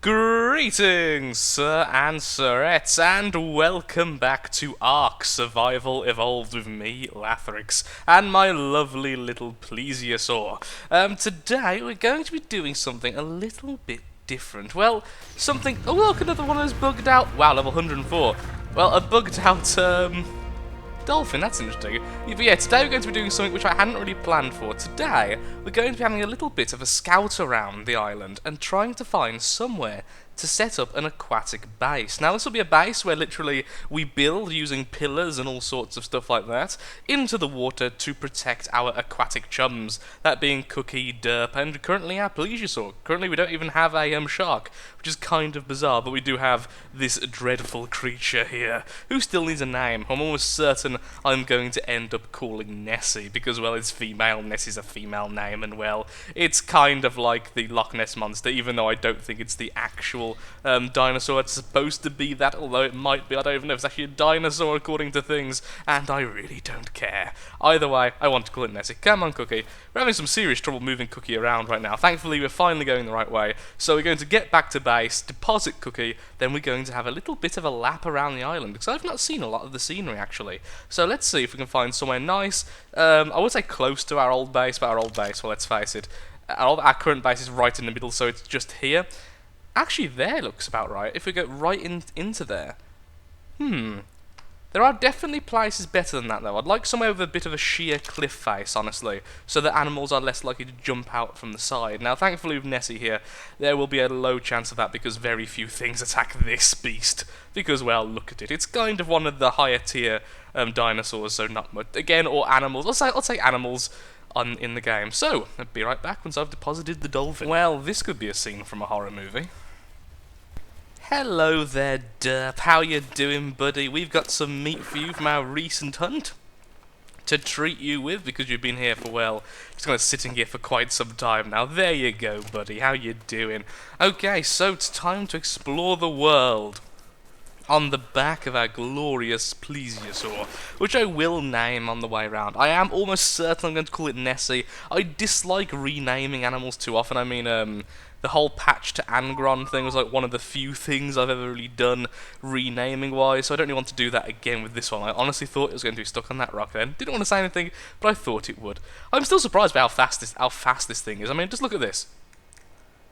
Greetings, sir and sirettes, and welcome back to ARK Survival Evolved with me, Lathrix, and my lovely little plesiosaur. Today we're going to be doing something a little bit different. Well, something. Oh, look, another one of those bugged out. Wow, level 104. Well, a bugged out, dolphin, that's interesting. But yeah, today we're going to be doing something which I hadn't really planned for. Today, we're going to be having a little bit of a scout around the island and trying to find somewhere to set up an aquatic base. Now, this will be a base where literally we build using pillars and all sorts of stuff like that into the water to protect our aquatic chums, that being Cookie, Derp, and currently our plesiosaur. Currently, we don't even have a shark, which is kind of bizarre, but we do have this dreadful creature here, who still needs a name. I'm almost certain I'm going to end up calling Nessie, because, well, it's female, Nessie's a female name, and, well, it's kind of like the Loch Ness Monster, even though I don't think it's the actual dinosaur. It's supposed to be that, although it might be. I don't even know if it's actually a dinosaur according to things, and I really don't care. Either way, I want to call it Nessie. Come on, Cookie. We're having some serious trouble moving Cookie around right now. Thankfully, we're finally going the right way, so we're going to get back to base, deposit Cookie, then we're going to have a little bit of a lap around the island, because I've not seen a lot of the scenery, actually. So let's see if we can find somewhere nice. I would say close to our old base, but our old base, well, let's face it, our current base is right in the middle, so it's just here. Actually, there looks about right. If we go right into there. There are definitely places better than that, though. I'd like somewhere with a bit of a sheer cliff face, honestly, so that animals are less likely to jump out from the side. Now, thankfully with Nessie here, there will be a low chance of that because very few things attack this beast. Because, well, look at it. It's kind of one of the higher tier dinosaurs, so not much. Again, or animals. Let's say animals in the game. So, I'll be right back once I've deposited the dolphin. Well, this could be a scene from a horror movie. Hello there, Derp. How you doing, buddy? We've got some meat for you from our recent hunt to treat you with, because you've been here for, well, just kind of sitting here for quite some time now. There you go, buddy. How you doing? Okay, so it's time to explore the world on the back of our glorious plesiosaur, which I will name on the way around. I am almost certain I'm going to call it Nessie. I dislike renaming animals too often. I mean, the whole patch to Angron thing was like one of the few things I've ever really done renaming-wise, so I don't really want to do that again with this one. I honestly thought it was going to be stuck on that rock then. Didn't want to say anything, but I thought it would. I'm still surprised by how fast this thing is. I mean, just look at this.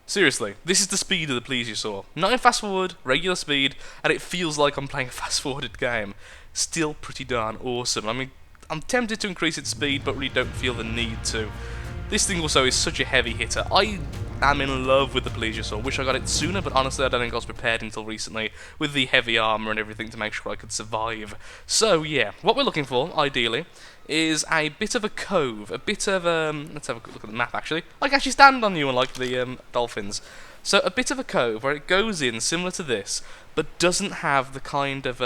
Seriously, this is the speed of the plesiosaur. Not in fast forward, regular speed, and it feels like I'm playing a fast forwarded game. Still pretty darn awesome. I mean, I'm tempted to increase its speed, but really don't feel the need to. This thing also is such a heavy hitter. I am in love with the plesiosaur. Wish I got it sooner, but honestly I don't think I was prepared until recently with the heavy armor and everything to make sure I could survive. So yeah, what we're looking for, ideally, is a bit of a cove, a bit of let's have a quick look at the map actually. I can actually stand on you unlike the dolphins. So a bit of a cove where it goes in similar to this, but doesn't have the kind of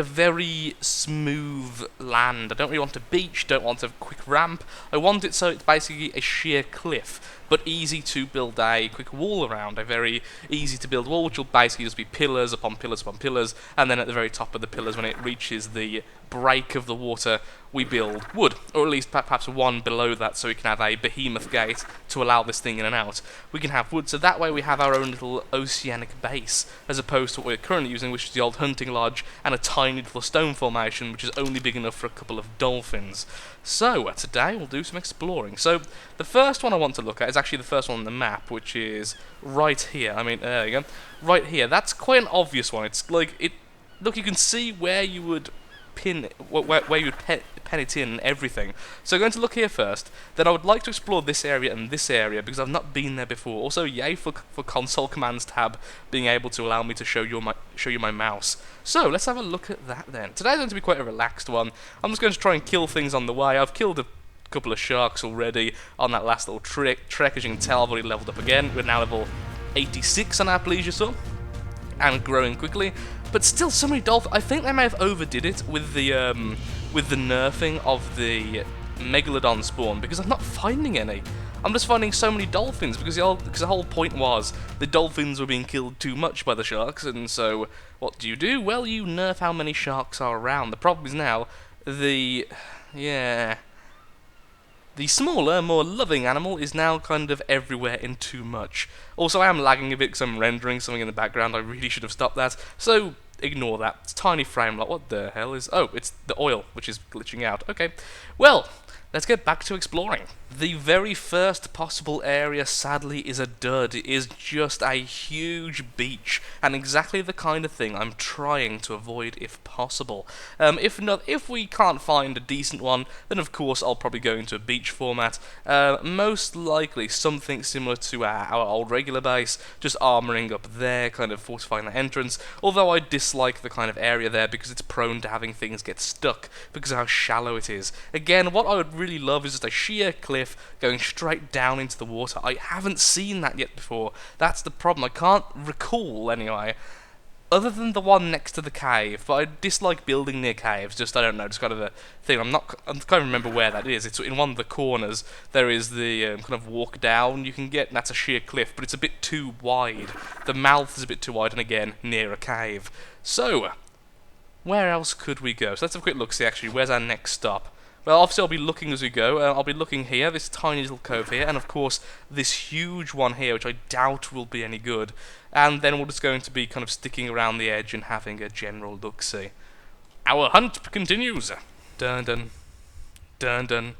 very smooth land. I don't really want a beach, don't want a quick ramp. I want it so it's basically a sheer cliff, but easy to build a quick wall around. A very easy to build wall, which will basically just be pillars upon pillars upon pillars, and then at the very top of the pillars, when it reaches the break of the water, we build wood, or at least perhaps one below that, so we can have a behemoth gate to allow this thing in and out. We can have wood, so that way we have our own little oceanic base, as opposed to what we're currently using, which is the old hunting lodge and a tiny little stone formation, which is only big enough for a couple of dolphins. So, today we'll do some exploring. So, the first one I want to look at is actually the first one on the map, which is right here. I mean, there you go. Right here. That's quite an obvious one. It's like, look, you can see where you would pin, where you would pen it in and everything. So I'm going to look here first. Then I would like to explore this area and this area because I've not been there before. Also, yay for console commands tab being able to allow me to show you my mouse. So let's have a look at that then. Today's going to be quite a relaxed one. I'm just going to try and kill things on the way. I've killed a couple of sharks already on that last little trek. As you can tell, I've already leveled up again. We're now level 86 on our plesiosaur, and growing quickly. But still, so many dolphins. I think they may have overdid it with the nerfing of the megalodon spawn, because I'm not finding any. I'm just finding so many dolphins because the whole point was the dolphins were being killed too much by the sharks, and so what do? Well, you nerf how many sharks are around. The problem is now The smaller, more loving animal is now kind of everywhere in too much. Also, I am lagging a bit because I'm rendering something in the background. I really should have stopped that. So, ignore that. It's tiny frame. Like, what the hell is... Oh, it's the oil, which is glitching out. Okay. Well, let's get back to exploring. The very first possible area, sadly, is a dud. It is just a huge beach, and exactly the kind of thing I'm trying to avoid if possible. If we can't find a decent one, then of course I'll probably go into a beach format. Most likely something similar to our old regular base, just armoring up there, kind of fortifying the entrance. Although I dislike the kind of area there because it's prone to having things get stuck because of how shallow it is. Again, what I would really love is just a sheer cliff going straight down into the water. I haven't seen that yet before. That's the problem. I can't recall, anyway, other than the one next to the cave. But I dislike building near caves. Just, I don't know, just kind of a thing. I can't remember where that is. It's in one of the corners. There is the kind of walk down you can get, and that's a sheer cliff, but it's a bit too wide. The mouth is a bit too wide, and again, near a cave. So, where else could we go? So let's have a quick look, see actually, where's our next stop? Well, obviously I'll be looking as we go. I'll be looking here, this tiny little cove here, and of course this huge one here, which I doubt will be any good. And then we're just going to be kind of sticking around the edge and having a general look-see. Our hunt continues. Dun dun dun dun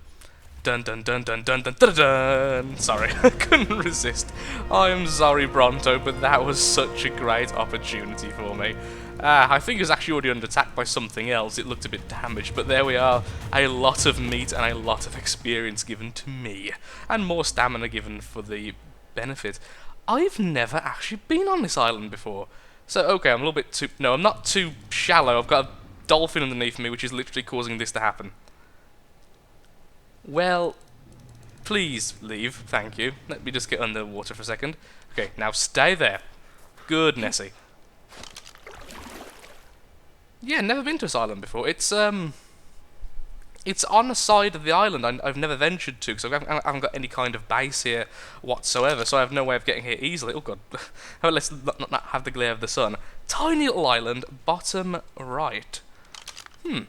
dun dun dun dun dun dun dun dun. Sorry, I couldn't resist. I'm sorry, Bronto, but that was such a great opportunity for me. I think it was actually already under attack by something else. It looked a bit damaged, but there we are. A lot of meat and a lot of experience given to me. And more stamina given for the benefit. I've never actually been on this island before. So, okay, I'm a little bit too... No, I'm not too shallow. I've got a dolphin underneath me, which is literally causing this to happen. Well, please leave. Thank you. Let me just get underwater for a second. Okay, now stay there. Good, Nessie. Yeah, never been to this island before. It's on the side of the island I've never ventured to, because I haven't got any kind of base here whatsoever, so I have no way of getting here easily. Oh god, let's not have the glare of the sun. Tiny little island, bottom right. It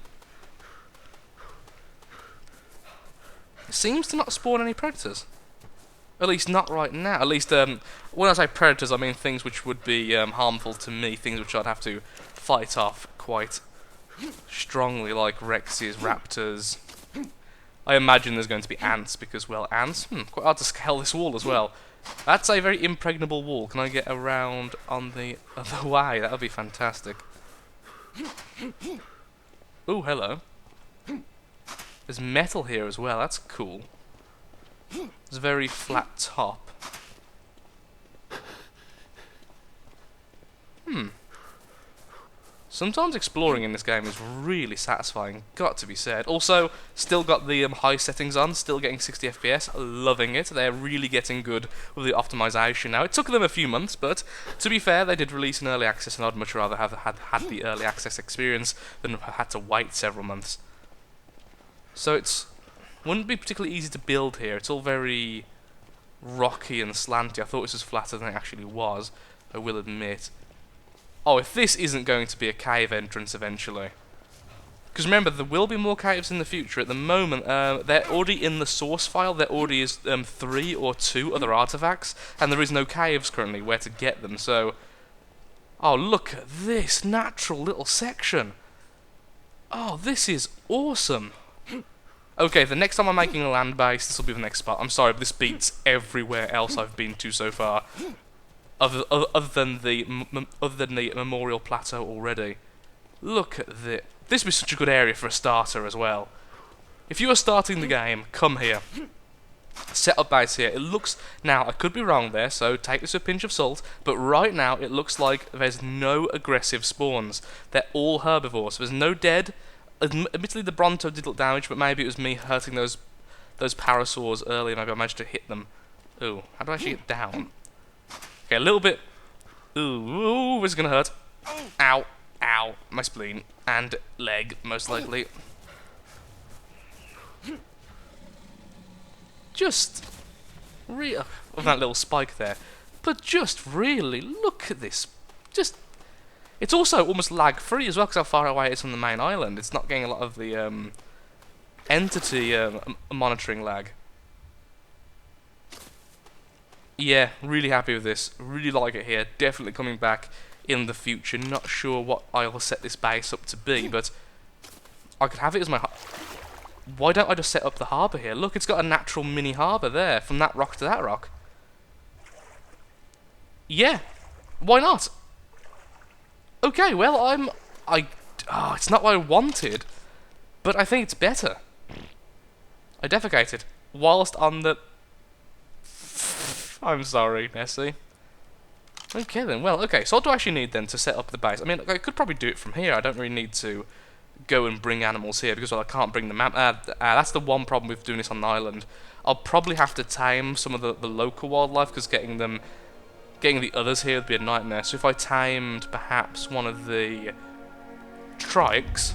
seems to not spawn any predators. At least not right now. At least, when I say predators, I mean things which would be harmful to me, things which I'd have to fight off quite strongly, like Rexies, raptors. I imagine there's going to be ants, because, well, ants? Quite hard to scale this wall as well. That's a very impregnable wall. Can I get around on the other way? That would be fantastic. Ooh, hello. There's metal here as well. That's cool. It's a very flat top. Sometimes exploring in this game is really satisfying, got to be said. Also, still got the high settings on, still getting 60 FPS, loving it. They're really getting good with the optimization now. It took them a few months, but to be fair, they did release an early access, and I'd much rather have had the early access experience than have had to wait several months. So wouldn't be particularly easy to build here. It's all very rocky and slanty. I thought this was flatter than it actually was, I will admit. Oh, if this isn't going to be a cave entrance eventually. Because remember, there will be more caves in the future. At the moment, they're already in the source file. There already is 3 or 2 other artifacts, and there is no caves currently where to get them. So, oh, look at this natural little section. Oh, this is awesome. Okay, the next time I'm making a land base, this will be the next spot. I'm sorry, but this beats everywhere else I've been to so far. Other than the Memorial Plateau already. Look at this. This would be such a good area for a starter as well. If you are starting the game, come here. Set up base here. It looks... Now, I could be wrong there, so take this with a pinch of salt, but right now it looks like there's no aggressive spawns. They're all herbivores. So there's no dead. Admittedly, the Bronto did little damage, but maybe it was me hurting those parasaurs earlier. Maybe I managed to hit them. Ooh, how do I actually get down? Okay, a little bit. Ooh, this is gonna hurt. Ow, ow, my spleen and leg, most likely. Just real with that little spike there, but just really look at this. Just, it's also almost lag-free as well, because how far away it is from the main island. It's not getting a lot of the entity monitoring lag. Yeah, really happy with this. Really like it here. Definitely coming back in the future. Not sure what I'll set this base up to be, but I could have it as my... Why don't I just set up the harbour here? Look, it's got a natural mini harbour there, from that rock to that rock. Yeah, why not? Okay, well, it's not what I wanted, but I think it's better. I defecated whilst on the... I'm sorry, Nessie. Okay then, well, okay, so what do I actually need then to set up the base? I mean, I could probably do it from here. I don't really need to go and bring animals here because, well, I can't bring them out. That's the one problem with doing this on an island. I'll probably have to tame some of the local wildlife because getting the others here would be a nightmare. So if I tamed perhaps one of the trikes...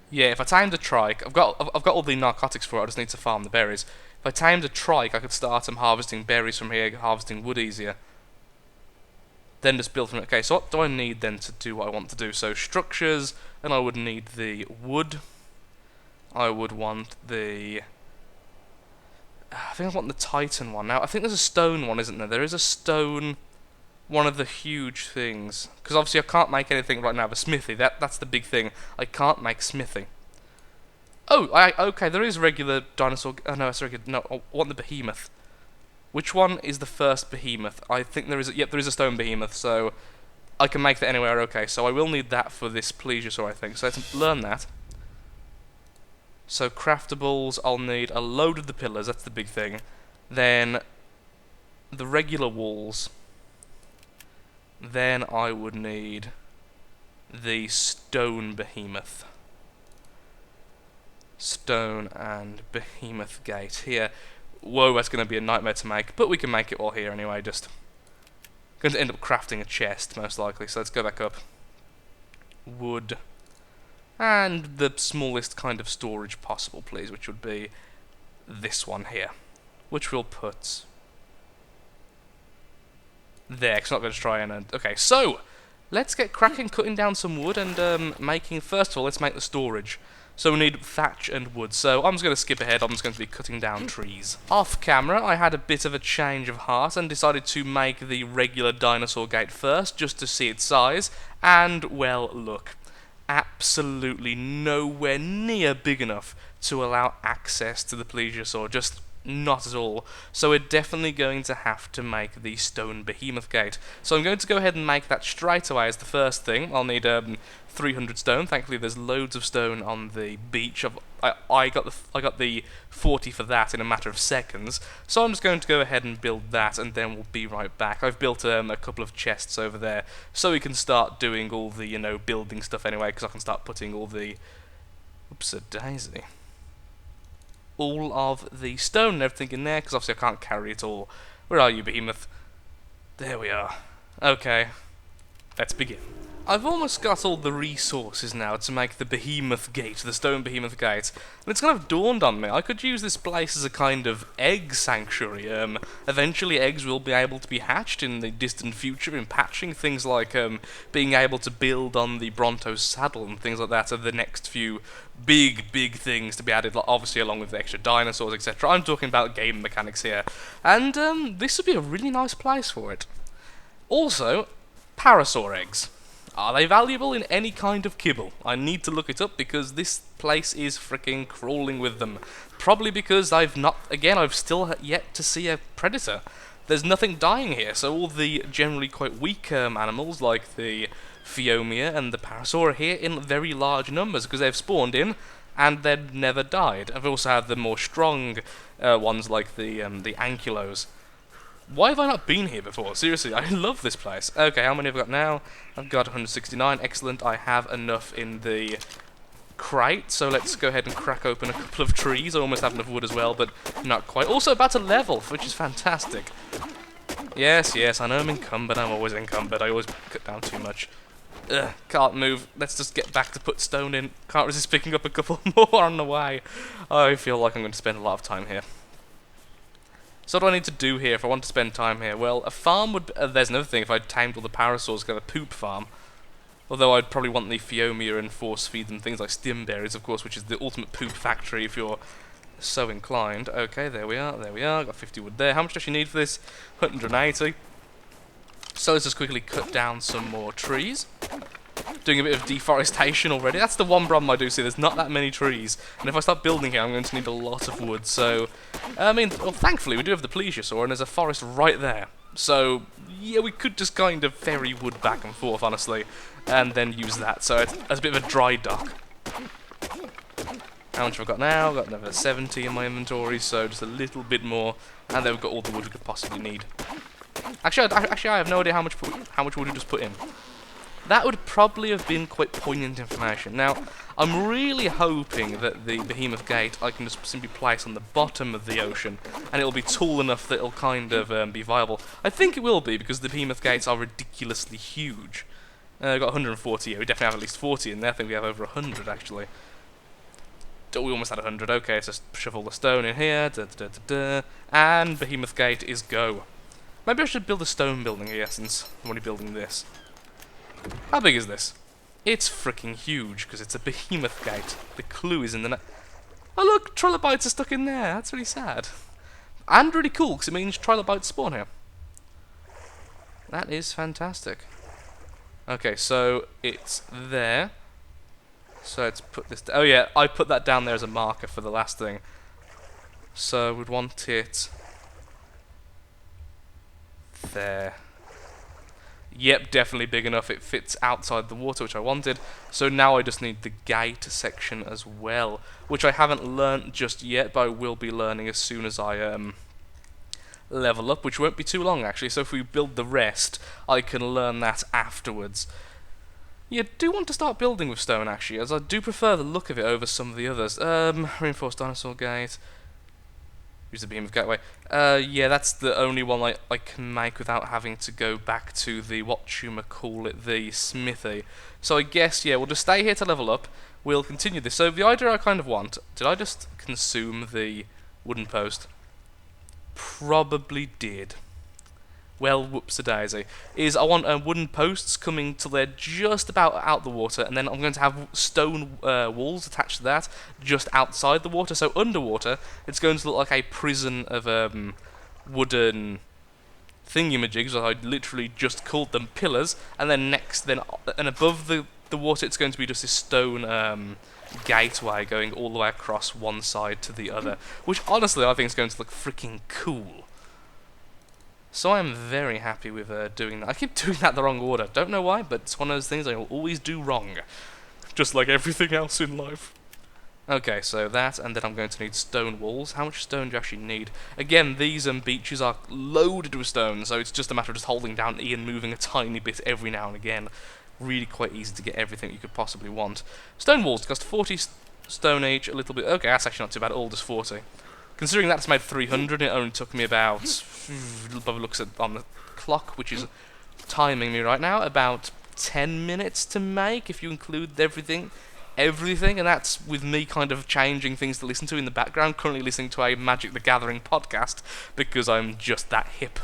Yeah, if I tamed a trike, I've got all the narcotics for it, I just need to farm the berries. If I tamed a trike, I could start harvesting berries from here, harvesting wood easier. Then just build from it. Okay, so what do I need then to do what I want to do? So structures, and I would need the wood. I would want the... I think I want the Titan one. Now, I think there's a stone one, isn't there? There is a stone... One of the huge things. Because obviously I can't make anything right now of a smithy. That's the big thing. I can't make smithy. Oh, okay, there is regular dinosaur... Oh, no, it's regular... No, I want the behemoth. Which one is the first behemoth? I think there is... Yep, there is a stone behemoth, so... I can make that anywhere, okay. So I will need that for this plesiosaur, I think. So let's learn that. So craftables, I'll need a load of the pillars, that's the big thing. Then... the regular walls... Then I would need the stone behemoth. Stone and behemoth gate here. Whoa, that's going to be a nightmare to make, but we can make it all here anyway. Just going to end up crafting a chest most likely. So let's go back up. Wood and the smallest kind of storage possible, please, which would be this one here, which we'll put there, because I'm not going to try and... Okay, so, let's get cracking, cutting down some wood and making... First of all, let's make the storage. So we need thatch and wood. So I'm just going to skip ahead, I'm just going to be cutting down trees. Off camera, I had a bit of a change of heart and decided to make the regular dinosaur gate first, just to see its size. And, well, look. Absolutely nowhere near big enough to allow access to the plesiosaur. Just... not at all. So we're definitely going to have to make the stone behemoth gate. So I'm going to go ahead and make that straight away as the first thing. I'll need 300 stone. Thankfully there's loads of stone on the beach. I got the 40 for that in a matter of seconds. So I'm just going to go ahead and build that and then we'll be right back. I've built a couple of chests over there so we can start doing all the, you know, building stuff anyway, because I can start putting all the... Oops-a-daisy. All of the stone and everything in there, because obviously I can't carry it all. Where are you, behemoth? There we are. Okay, let's begin. I've almost got all the resources now to make the behemoth gate, the stone behemoth gate, and it's kind of dawned on me, I could use this place as a kind of egg sanctuary. Eventually eggs will be able to be hatched in the distant future in patching, things like being able to build on the Bronto's saddle and things like that are the next few big things to be added, obviously along with the extra dinosaurs, etc. I'm talking about game mechanics here, and this would be a really nice place for it. Also, parasaur eggs. Are they valuable in any kind of kibble? I need to look it up because this place is freaking crawling with them. Probably because I've still yet to see a predator. There's nothing dying here, so all the generally quite weak animals like the Phiomia and the Parasaur are here in very large numbers because they've spawned in and they've never died. I've also had the more strong ones like the Ankylos. Why have I not been here before? Seriously, I love this place. Okay, how many have I got now? I've got 169. Excellent. I have enough in the crate, so let's go ahead and crack open a couple of trees. I almost have enough wood as well, but not quite. Also about to level, which is fantastic. Yes, I know I'm encumbered. I'm always encumbered. I always cut down too much. Can't move. Let's just get back to put stone in. Can't resist picking up a couple more on the way. I feel like I'm going to spend a lot of time here. So what do I need to do here if I want to spend time here? Well, a farm would... there's another thing, if I tamed all the parasaurs, get a poop farm. Although I'd probably want the Phiomia and force feed them things like stimberries, of course, which is the ultimate poop factory if you're so inclined. Okay, there we are, there we are. Got 50 wood there. How much does she need for this? 180. So let's just quickly cut down some more trees. Doing a bit of deforestation already. That's the one problem I do see. There's not that many trees. And if I start building here, I'm going to need a lot of wood. So, I mean, well, thankfully, we do have the plesiosaur, and there's a forest right there. So, yeah, we could just kind of ferry wood back and forth, honestly, and then use that. So it's a bit of a dry dock. How much have I got now? I've got another 70 in my inventory, so just a little bit more. And then we've got all the wood we could possibly need. Actually, I have no idea how much wood we just put in. That would probably have been quite poignant information. Now, I'm really hoping that the behemoth gate I can just simply place on the bottom of the ocean, and it'll be tall enough that it'll kind of be viable. I think it will be, because the behemoth gates are ridiculously huge. We've got 140 here. We definitely have at least 40 in there. I think we have over 100, actually. Oh, we almost had 100. Okay, so shove all the stone in here. And behemoth gate is go. Maybe I should build a stone building here, since I'm only building this. How big is this? It's freaking huge, because it's a behemoth gate. The clue is in the... Oh look, trilobites are stuck in there. That's really sad. And really cool, because it means trilobites spawn here. That is fantastic. Okay, so it's there. So let's put this... Oh yeah, I put that down there as a marker for the last thing. So we'd want it... there. Yep, definitely big enough. It fits outside the water, which I wanted. So now I just need the gate section as well, which I haven't learnt just yet, but I will be learning as soon as I level up, which won't be too long actually. So if we build the rest, I can learn that afterwards. Yeah, do want to start building with stone actually, as I do prefer the look of it over some of the others. Reinforced dinosaur gate. Use the behemoth gateway. Yeah, that's the only one I can make without having to go back to the, the smithy. So I guess, yeah, we'll just stay here to level up. We'll continue this. So the idea I kind of want... Did I just consume the wooden post? Probably did. Well, whoops-a-daisy. Is I want wooden posts coming till they're just about out the water, and then I'm going to have stone walls attached to that, just outside the water. So underwater, it's going to look like a prison of wooden thingamajigs. I literally just called them pillars, and then above the water, it's going to be just this stone gateway going all the way across one side to the other, which honestly I think is going to look freaking cool. So I'm very happy with doing that. I keep doing that the wrong order. Don't know why, but it's one of those things I will always do wrong. Just like everything else in life. Okay, so that, and then I'm going to need stone walls. How much stone do you actually need? Again, these beaches are loaded with stone, so it's just a matter of just holding down E and moving a tiny bit every now and again. Really quite easy to get everything you could possibly want. Stone walls cost 40 stone each, a little bit... Okay, that's actually not too bad at all, just 40. Considering that's made 300, it only took me about, looks at on the clock, which is timing me right now, about 10 minutes to make, if you include everything, and that's with me kind of changing things to listen to in the background, currently listening to a Magic the Gathering podcast, because I'm just that hip,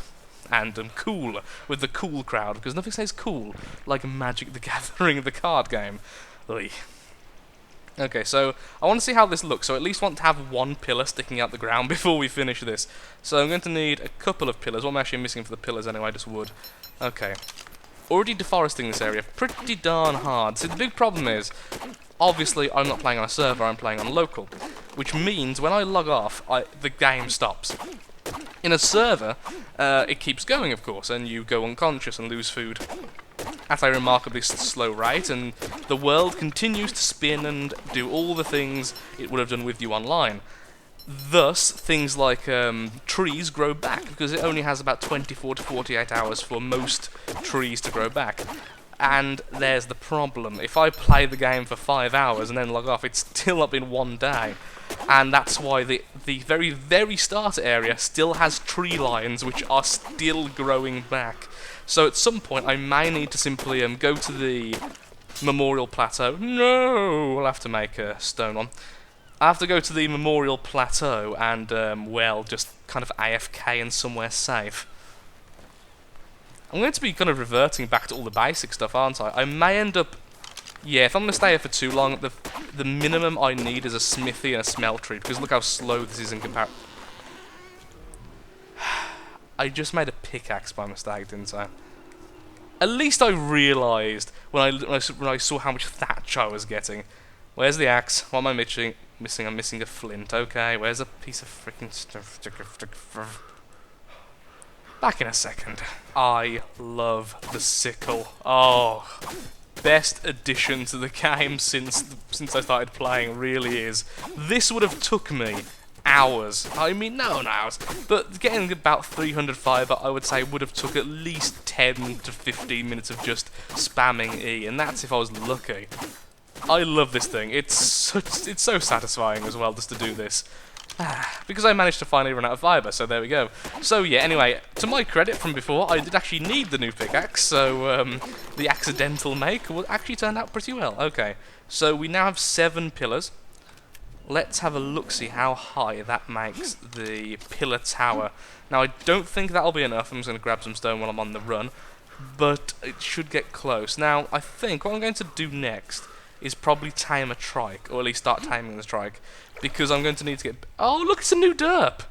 and I'm cool, with the cool crowd, because nothing says cool like Magic the Gathering, the card game. Oy. Okay, so I want to see how this looks, so I at least want to have one pillar sticking out the ground before we finish this. So I'm going to need a couple of pillars. What am I actually missing for the pillars anyway? Just wood. Okay. Already deforesting this area pretty darn hard. So the big problem is, obviously I'm not playing on a server, I'm playing on local. Which means when I log off, the game stops. In a server, it keeps going of course, and you go unconscious and lose food at a remarkably slow rate, and the world continues to spin and do all the things it would have done with you online. Thus, things like trees grow back, because it only has about 24 to 48 hours for most trees to grow back. And there's the problem. If I play the game for 5 hours and then log off, it's still up in one day. And that's why the very, very starter area still has tree lines which are still growing back. So at some point I may need to simply go to the Memorial Plateau. No! I'll have to make a stone one. I have to go to the Memorial Plateau and, well, just kind of AFK in somewhere safe. I'm going to be kind of reverting back to all the basic stuff, aren't I? I may end up Yeah, if I'm going to stay here for too long, the minimum I need is a smithy and a smeltery, because look how slow this is in comparison. I just made a pickaxe by mistake, didn't I? At least I realised when I saw how much thatch I was getting. Where's the axe? What am I missing? I'm missing a flint. Okay, where's a piece of freaking stuff? Back in a second. I love the sickle. Oh, best addition to the game since I started playing, really is. This would have took me hours. I mean, no hours, but getting about 300 fibre, I would say, would have took at least 10 to 15 minutes of just spamming E, and that's if I was lucky. I love this thing. It's so satisfying as well just to do this. Because I managed to finally run out of fibre, so there we go. So yeah, anyway, to my credit from before, I did actually need the new pickaxe, so the accidental make actually turned out pretty well. Okay, so we now have 7 pillars. Let's have a look-see how high that makes the pillar tower. Now, I don't think that'll be enough. I'm just going to grab some stone while I'm on the run, but it should get close. Now, I think what I'm going to do next is probably tame a trike, or at least start taming the trike, because I'm going to need to get... Oh, look, it's a new derp!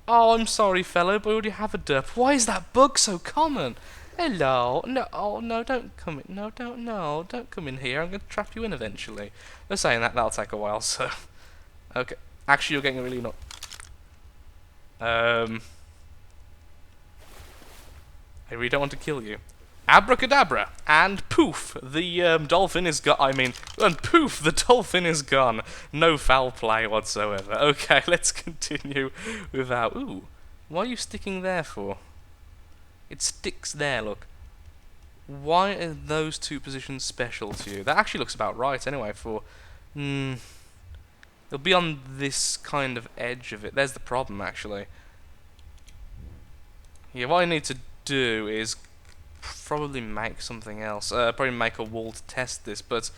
Oh, I'm sorry, fellow, but I already have a derp. Why is that bug so common? Hello. No, oh, no, don't come in. No, don't come in here. I'm going to trap you in eventually. They're saying that, that'll take a while, so... Okay. Actually, you're getting really not... I really don't want to kill you. Abracadabra, and poof, the dolphin is gone. I mean, and poof, the dolphin is gone. No foul play whatsoever. Okay, let's continue with our... Ooh, what are you sticking there for? It sticks there, look. Why are those two positions special to you? That actually looks about right anyway for... They'll be on this kind of edge of it. There's the problem, actually. Yeah, what I need to do is probably make something else. Probably make a wall to test this, but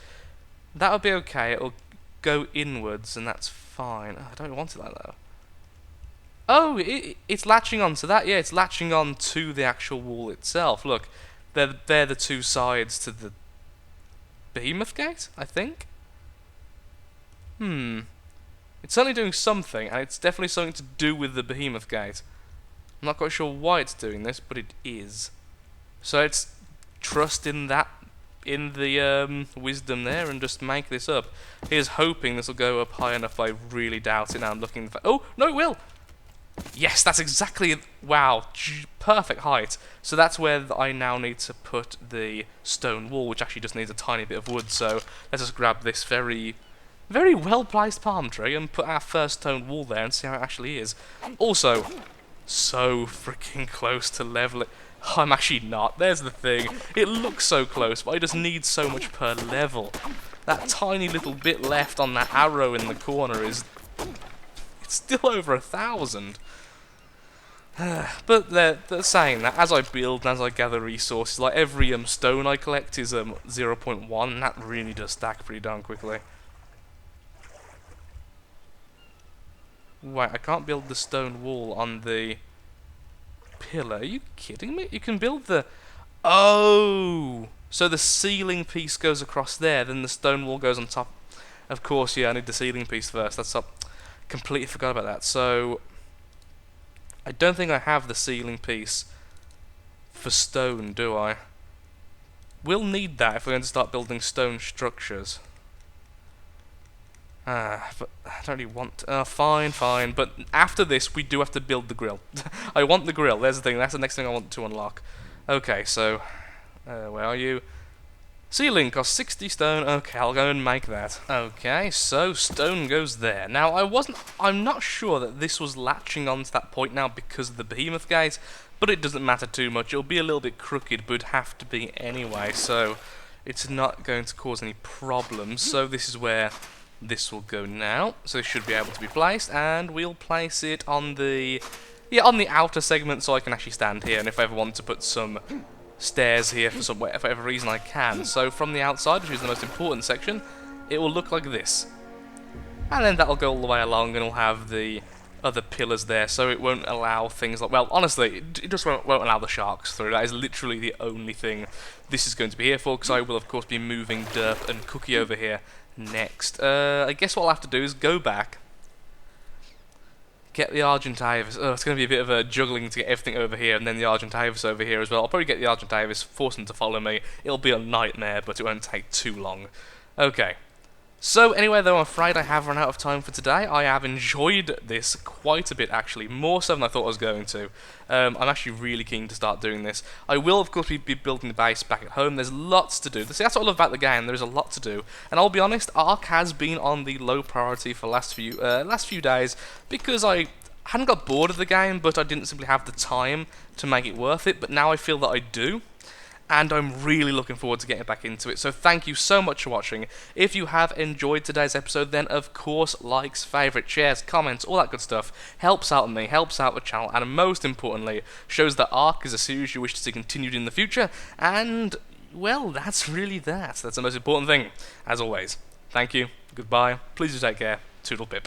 that'll be okay. It'll go inwards, and that's fine. Oh, I don't want it like that. Oh, it's latching on to that. Yeah, it's latching on to the actual wall itself. Look, they're the two sides to the behemoth gate, I think. It's certainly doing something, and it's definitely something to do with the behemoth gate. I'm not quite sure why it's doing this, but it is. So it's trust in that, in the wisdom there, and just make this up. Here's hoping this will go up high enough, but I really doubt it. Now I'm looking for... Oh, no, it will! Yes, that's exactly... Wow, perfect height. So that's where I now need to put the stone wall, which actually just needs a tiny bit of wood. So let's just grab this very well-placed palm tree and put our first stone wall there and see how it actually is. Also, so freaking close to level it. I'm actually not. There's the thing. It looks so close, but I just need so much per level. That tiny little bit left on that arrow in the corner is... It's still over 1,000. But they're saying that as I build and as I gather resources, like every stone I collect is 0.1, and that really does stack pretty darn quickly. Wait, I can't build the stone wall on the pillar. Are you kidding me? You can build the... Oh! So the ceiling piece goes across there, then the stone wall goes on top. Of course, yeah, I need the ceiling piece first. That's up. Completely forgot about that. So I don't think I have the ceiling piece for stone, do I? We'll need that if we're going to start building stone structures. But I don't really want... fine. But after this, we do have to build the grill. I want the grill. There's the thing. That's the next thing I want to unlock. Okay, so... where are you? Ceiling costs 60 stone. Okay, I'll go and make that. Okay, so stone goes there. Now, I'm not sure that this was latching on to that point now because of the behemoth gate, but it doesn't matter too much. It'll be a little bit crooked, but it'd have to be anyway, so it's not going to cause any problems. So this is where this will go now. So it should be able to be placed, and we'll place it on the... Yeah, on the outer segment so I can actually stand here, and if I ever want to put some stairs here for whatever reason I can. So from the outside, which is the most important section, it will look like this. And then that'll go all the way along and it'll have the other pillars there, so it won't allow things like, well, honestly, it just won't allow the sharks through. That is literally the only thing this is going to be here for, because I will, of course, be moving Derp and Cookie over here next. I guess what I'll have to do is go back, get the Argentavis. Oh, it's going to be a bit of a juggling to get everything over here, and then the Argentavis over here as well. I'll probably get the Argentavis, force them to follow me. It'll be a nightmare, but it won't take too long. Okay. So anyway, though, I'm afraid I have run out of time for today. I have enjoyed this quite a bit, actually, more so than I thought I was going to. I'm actually really keen to start doing this. I will, of course, be building the base back at home. There's lots to do. See, that's what I love about the game. There's a lot to do, and I'll be honest, ARK has been on the low priority for last few days because I hadn't got bored of the game, but I didn't simply have the time to make it worth it. But now I feel that I do. And I'm really looking forward to getting back into it. So thank you so much for watching. If you have enjoyed today's episode, then of course likes, favourite, shares, comments, all that good stuff helps out me, helps out the channel, and most importantly shows that ARK is a series you wish to see continued in the future. And well, that's really that. That's the most important thing. As always, thank you, goodbye, please do take care, toodle pip.